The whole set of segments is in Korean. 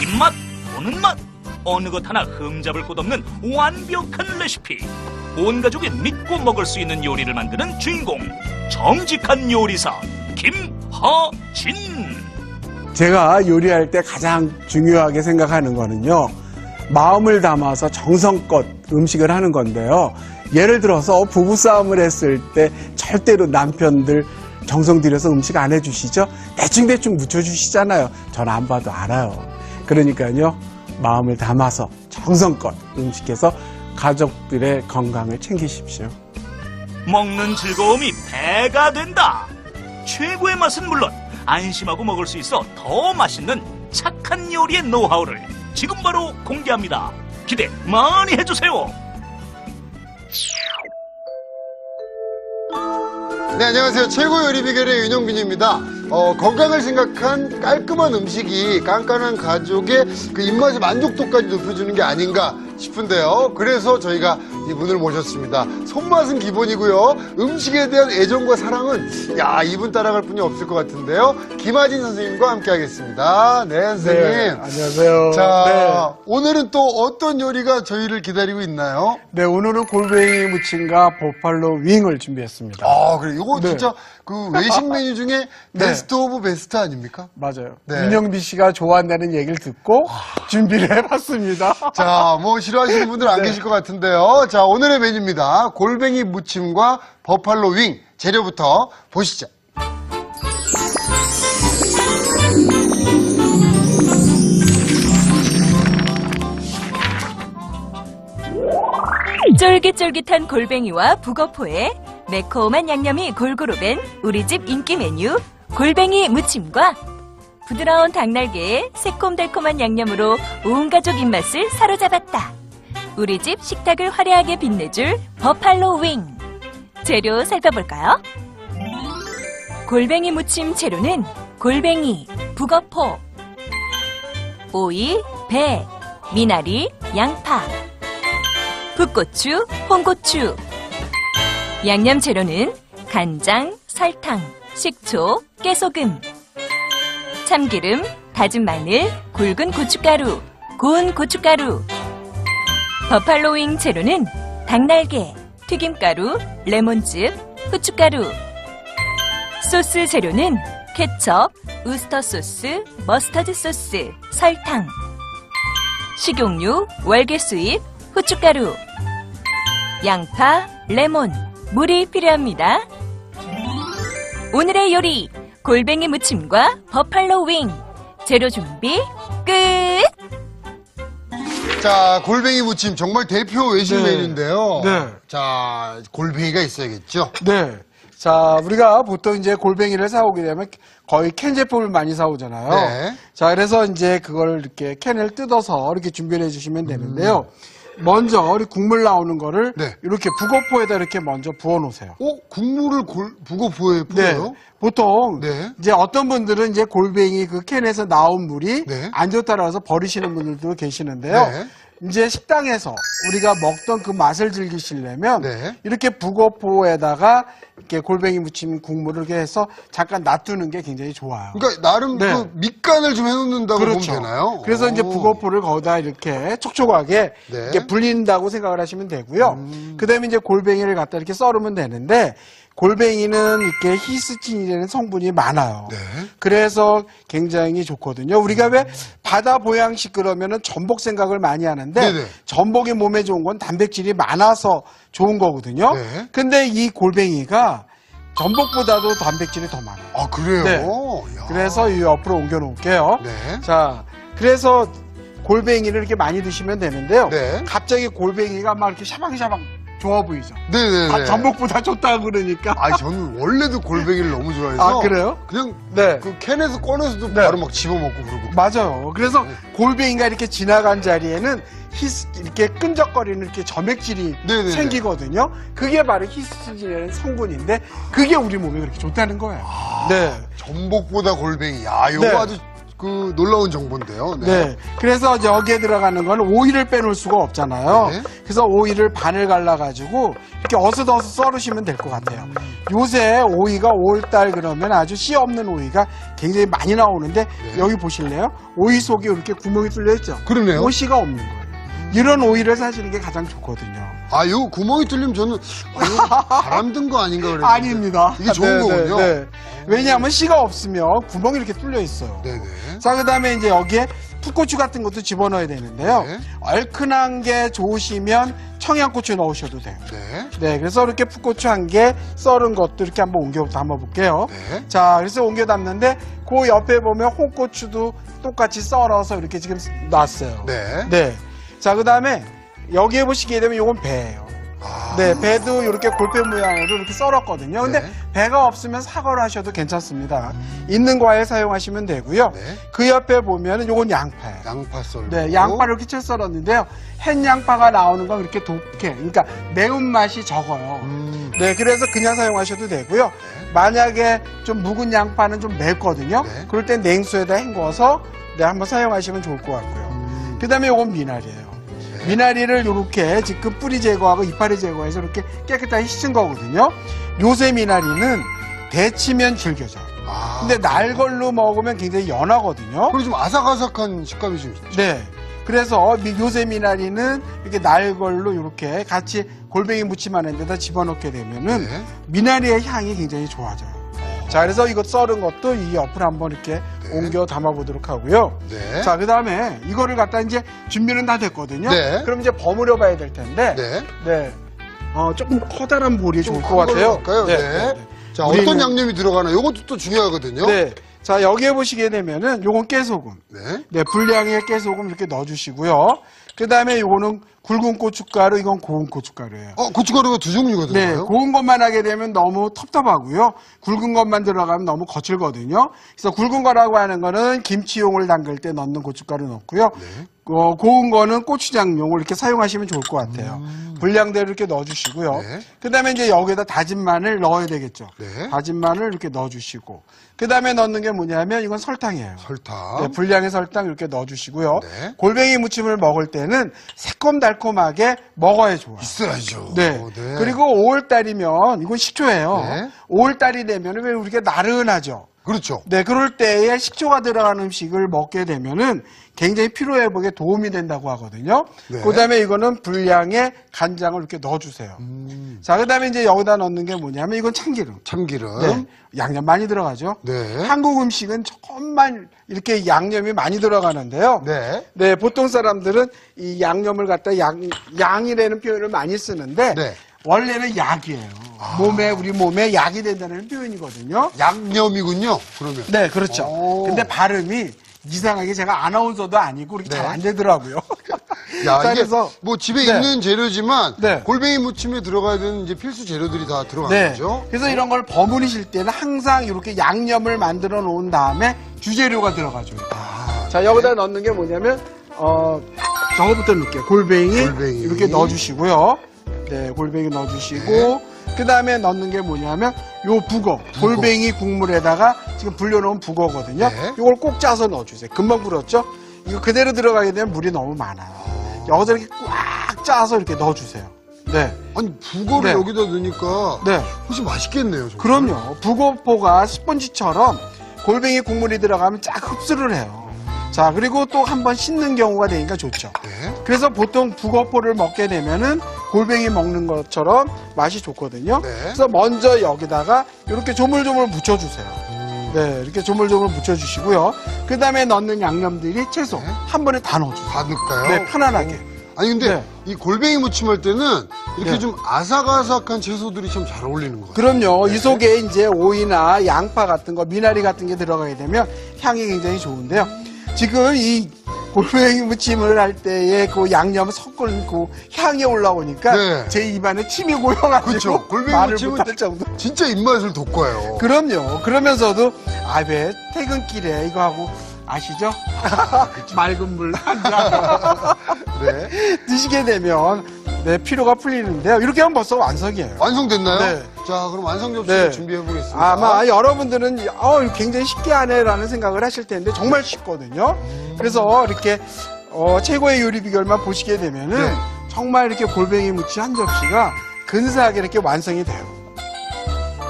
입맛, 보는 맛, 어느 것 하나 흠잡을 곳 없는 완벽한 레시피. 온 가족이 믿고 먹을 수 있는 요리를 만드는 주인공, 정직한 요리사 김하진. 제가 요리할 때 가장 중요하게 생각하는 거는요, 마음을 담아서 정성껏 음식을 하는 건데요. 예를 들어서 부부싸움을 했을 때 절대로 남편들 정성 들여서 음식 안 해주시죠? 대충대충 묻혀주시잖아요. 전 안 봐도 알아요. 그러니까요, 마음을 담아서 정성껏 음식해서 가족들의 건강을 챙기십시오. 먹는 즐거움이 배가 된다. 최고의 맛은 물론 안심하고 먹을 수 있어 더 맛있는 착한 요리의 노하우를 지금 바로 공개합니다. 기대 많이 해주세요. 네, 안녕하세요. 최고 요리 비결의 윤영빈입니다. 건강을 생각한 깔끔한 음식이 깐깐한 가족의 그 입맛의 만족도까지 높여주는 게 아닌가 싶은데요. 그래서 저희가 이분을 모셨습니다. 손맛은 기본이고요. 음식에 대한 애정과 사랑은 이분 따라갈 분이 없을 것 같은데요. 김하진 선생님과 함께 하겠습니다. 네, 선생님. 네, 안녕하세요. 자, 네. 오늘은 또 어떤 요리가 저희를 기다리고 있나요? 네, 오늘은 골뱅이 무침과 버팔로 윙을 준비했습니다. 아, 그래. 이거 네. 진짜 그 외식 메뉴 중에 네. 베스트 오브 베스트 아닙니까? 맞아요. 네. 윤영비 씨가 좋아한다는 얘기를 듣고 준비를 해봤습니다. 자, 뭐 싫어하시는 분들 안 네. 계실 것 같은데요. 자, 오늘의 메뉴입니다. 골뱅이 무침과 버팔로 윙. 재료부터 보시죠. 쫄깃쫄깃한 골뱅이와 북어포에 매콤한 양념이 골고루 밴 우리 집 인기 메뉴 골뱅이 무침과 부드러운 닭날개에 새콤달콤한 양념으로 온 가족 입맛을 사로잡았다. 우리 집 식탁을 화려하게 빛내줄 버팔로 윙. 재료 살펴볼까요? 골뱅이 무침 재료는 골뱅이, 북어포, 오이, 배, 미나리, 양파, 풋고추, 홍고추. 양념 재료는 간장, 설탕, 식초, 깨소금, 참기름, 다진 마늘, 굵은 고춧가루, 고운 고춧가루. 버팔로 윙 재료는 닭날개, 튀김가루, 레몬즙, 후춧가루. 소스 재료는 케첩, 우스터 소스, 머스터드 소스, 설탕, 식용유, 월계수잎, 후춧가루, 양파, 레몬, 물이 필요합니다. 오늘의 요리, 골뱅이 무침과 버팔로 윙. 재료 준비 끝! 자, 골뱅이 무침 정말 대표 외식 네. 메뉴인데요. 네. 자, 골뱅이가 있어야겠죠? 네. 자, 우리가 보통 이제 골뱅이를 사오게 되면 거의 캔 제품을 많이 사오잖아요. 네. 자, 그래서 이제 그걸 이렇게 캔을 뜯어서 이렇게 준비를 해주시면 되는데요. 먼저 우리 국물 나오는 거를 네. 이렇게 북어포에다 이렇게 먼저 부어 놓으세요. 국물을 북어포에 뿌려요? 보통 네. 이제 어떤 분들은 이제 골뱅이 그 캔에서 나온 물이 네. 안 좋다고 해서 버리시는 분들도 계시는데요. 네. 이제 식당에서 우리가 먹던 그 맛을 즐기시려면 네. 이렇게 북어포에다가 이렇게 골뱅이 무침 국물을 이렇게 해서 잠깐 놔두는 게 굉장히 좋아요. 그러니까 나름 네. 그 밑간을 좀 해놓는다고 그렇죠. 보면 되나요? 그래서 이제 오. 북어포를 거기다 이렇게 촉촉하게 네. 이렇게 불린다고 생각을 하시면 되고요. 그다음에 이제 골뱅이를 갖다 이렇게 썰으면 되는데 골뱅이는 이렇게 히스틴이라는 성분이 많아요. 네. 그래서 굉장히 좋거든요. 우리가 왜 바다 보양식 그러면은 전복 생각을 많이 하는데 네네. 전복이 몸에 좋은 건 단백질이 많아서 좋은 거거든요. 네. 근데 이 골뱅이가 전복보다도 단백질이 더 많아요. 아, 그래요? 네. 야. 그래서 이 옆으로 옮겨 놓을게요. 네. 자, 그래서 골뱅이를 이렇게 많이 드시면 되는데요. 네. 갑자기 골뱅이가 막 이렇게 샤방샤방 좋아 보이죠. 네네네. 아, 전복보다 좋다고 그러니까. 아, 저는 원래도 골뱅이를 너무 좋아해서. 아, 그래요? 그냥 네. 그 캔에서 꺼내서도 네. 바로 막 집어먹고 그러고. 맞아요. 그래서 골뱅이가 이렇게 지나간 자리에는 이렇게 끈적거리는 이렇게 점액질이 네네네. 생기거든요. 그게 바로 히스틴이라는 성분인데 그게 우리 몸에 그렇게 좋다는 거예요. 네. 전복보다 골뱅이. 야, 이거 네. 아주 그 놀라운 정보인데요. 네. 그래서 이제 여기에 들어가는 건 오이를 빼놓을 수가 없잖아요. 네. 그래서 오이를 반을 갈라가지고 이렇게 어슷어슷 썰으시면 될 것 같아요. 요새 오이가 5월달 그러면 아주 씨 없는 오이가 굉장히 많이 나오는데 여기 보실래요? 오이 속에 이렇게 구멍이 뚫려 있죠? 그러네요. 오 씨가 없는 거예요. 이런 오이를 사시는 게 가장 좋거든요. 아, 요 구멍이 뚫리면 저는 이거 바람 든 거 아닌가 그랬는데. 아닙니다. 이게 좋은 거군요. 왜냐하면 씨가 없으면 구멍이 이렇게 뚫려 있어요. 네네. 자, 그 다음에 이제 여기에 풋고추 같은 것도 집어넣어야 되는데요. 네. 얼큰한 게 좋으시면 청양고추 넣으셔도 돼요. 네. 네, 그래서 이렇게 풋고추 한 개 썰은 것도 이렇게 한번 옮겨 담아볼게요. 네. 자, 그래서 옮겨 담는데 그 옆에 보면 홍고추도 똑같이 썰어서 이렇게 지금 놨어요. 네. 네. 자, 그 다음에 여기에 보시게 되면 이건 배예요. 아. 네, 배도 이렇게 골배 모양으로 이렇게 썰었거든요. 근데 네. 배가 없으면 사과를 하셔도 괜찮습니다. 있는 과일 사용하시면 되고요. 네. 그 옆에 보면은 요건 양파예요. 양파 썰고. 네, 양파를 이렇게 채 썰었는데요. 햇 양파가 나오는 건 그렇게 독해. 그러니까 매운맛이 적어요. 네, 그래서 그냥 사용하셔도 되고요. 만약에 좀 묵은 양파는 좀 맵거든요. 네. 그럴 땐 냉수에다 헹궈서 네, 한번 사용하시면 좋을 것 같고요. 그 다음에 요건 미나리예요. 미나리를 이렇게 지금 뿌리 제거하고 이파리 제거해서 이렇게 깨끗하게 씻은 거거든요. 요새 미나리는 데치면 질겨져. 아. 근데 날 걸로 먹으면 굉장히 연하거든요. 그리고 좀 아삭아삭한 식감이 좀 있죠. 네. 그래서 요새 미나리는 이렇게 날 걸로 이렇게 같이 골뱅이 무침하는 데다 집어넣게 되면은 네. 미나리의 향이 굉장히 좋아져요. 자, 그래서 이거 썰은 것도 이 옆을 한번 이렇게 네. 옮겨 담아보도록 하고요. 네. 자, 그 다음에 이거를 갖다 이제 준비는 다 됐거든요. 네. 그럼 이제 버무려 봐야 될 텐데. 네. 네. 조금 커다란 볼이 좀 좋을 큰 것 걸로 같아요. 갈까요? 네. 자, 우리는- 어떤 양념이 들어가나? 요것도 또 중요하거든요. 네. 자, 여기에 보시게 되면은 요건 깨소금. 네. 네, 분량의 깨소금 이렇게 넣어주시고요. 그 다음에 요거는 굵은 고춧가루, 이건 고운 고춧가루예요. 고춧가루가 두 종류가 네, 들어가요? 고운 것만 하게 되면 너무 텁텁하고요. 굵은 것만 들어가면 너무 거칠거든요. 그래서 굵은 거라고 하는 거는 김치용을 담글 때 넣는 고춧가루 넣고요. 네. 고운 거는 고추장용을 이렇게 사용하시면 좋을 것 같아요. 분량대로 이렇게 넣어주시고요. 네. 그 다음에 이제 여기에다 다진 마늘 넣어야 되겠죠. 네. 다진 마늘 이렇게 넣어주시고. 그 다음에 넣는 게 뭐냐면 이건 설탕이에요. 설탕. 네, 분량의 설탕 이렇게 넣어주시고요. 네. 골뱅이 무침을 먹을 때는 새콤달콤하게 먹어야 좋아요. 있어야죠. 네. 그리고 5월달이면 이건 식초예요. 네. 5월달이 되면 왜 우리가 나른하죠? 그렇죠. 네, 그럴 때에 식초가 들어간 음식을 먹게 되면은 굉장히 피로 회복에 도움이 된다고 하거든요. 네. 그다음에 이거는 분량의 간장을 이렇게 넣어주세요. 자, 그다음에 이제 여기다 넣는 게 뭐냐면 이건 참기름. 참기름. 네, 양념 많이 들어가죠. 네. 한국 음식은 조금만 이렇게 양념이 많이 들어가는데요. 네. 네, 보통 사람들은 이 양념을 갖다 양이라는 표현을 많이 쓰는데 네. 원래는 약이에요. 우리 몸에 약이 된다는 표현이거든요. 양념이군요. 그러면. 네, 그렇죠. 오. 근데 발음이 이상하게 제가 아나운서도 아니고 그렇게 네. 잘 안 되더라고요. 야, 자, 이게 그래서 뭐 집에 네. 있는 재료지만 네. 골뱅이 무침에 들어가야 되는 이제 필수 재료들이 다 들어가는 네. 거죠. 그래서 이런 걸 버무리실 때는 항상 이렇게 양념을 만들어 놓은 다음에 주재료가 들어가죠. 아, 자, 여기다 넣는 게 뭐냐면, 저거부터 넣을게요. 골뱅이, 골뱅이. 이렇게 넣어주시고요. 네, 골뱅이 넣어주시고, 그 다음에 넣는 게 뭐냐면, 요 북어, 골뱅이 국물에다가 지금 불려놓은 북어거든요. 네. 이걸 꼭 짜서 넣어주세요. 금방 불었죠? 이거 그대로 들어가게 되면 물이 너무 많아요. 여기서 이렇게 꽉 짜서 이렇게 넣어주세요. 네. 아니 북어를 네. 여기다 넣으니까 네. 훨씬 맛있겠네요. 정말. 그럼요. 북어포가 스펀지처럼 골뱅이 국물이 들어가면 쫙 흡수를 해요. 자, 그리고 또 한 번 씻는 경우가 되니까 좋죠. 네. 그래서 보통 북어포를 먹게 되면은 골뱅이 먹는 것처럼 맛이 좋거든요. 네. 그래서 먼저 여기다가 이렇게 조물조물 묻혀주세요. 네, 이렇게 조물조물 묻혀주시고요. 그 다음에 넣는 양념들이 채소 네. 한 번에 다 넣어주세요. 다 넣을까요? 네, 편안하게. 아니 근데 네. 이 골뱅이 무침 할 때는 이렇게 네. 좀 아삭아삭한 채소들이 참 잘 어울리는 것 같아요. 그럼요. 네. 이 속에 이제 오이나 양파 같은 거, 미나리 같은 게 들어가게 되면 향이 굉장히 좋은데요. 지금 이 골뱅이 무침을 할 때의 그 양념 섞은 그 향이 올라오니까 네. 제 입안에 침이 고여가지고 그렇죠. 골뱅이 말을 무침은 못할 정도. 진짜 입맛을 돋궈요. 그럼요. 그러면서도 왜 퇴근길에 이거 하고 아시죠? 맑은 물 한 잔 네. 드시게 되면 네, 피로가 풀리는데요. 이렇게 하면 벌써 완성이에요. 완성됐나요? 네. 자, 그럼 완성 접시를 네. 준비해 보겠습니다. 아마 여러분들은 굉장히 쉽게 하네라는 생각을 하실 텐데 정말 쉽거든요. 그래서 이렇게 최고의 요리 비결만 보시게 되면은 네. 정말 이렇게 골뱅이 무치 한 접시가 근사하게 이렇게 완성이 돼요.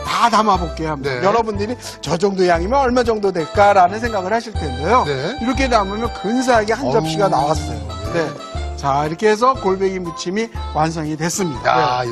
다 담아볼게요. 한번. 네. 여러분들이 저 정도 양이면 얼마 정도 될까라는 생각을 하실 텐데요. 네. 이렇게 담으면 근사하게 한 접시가 나왔어요. 네. 자, 이렇게 해서 골뱅이 무침이 완성이 됐습니다. 야, 네. 요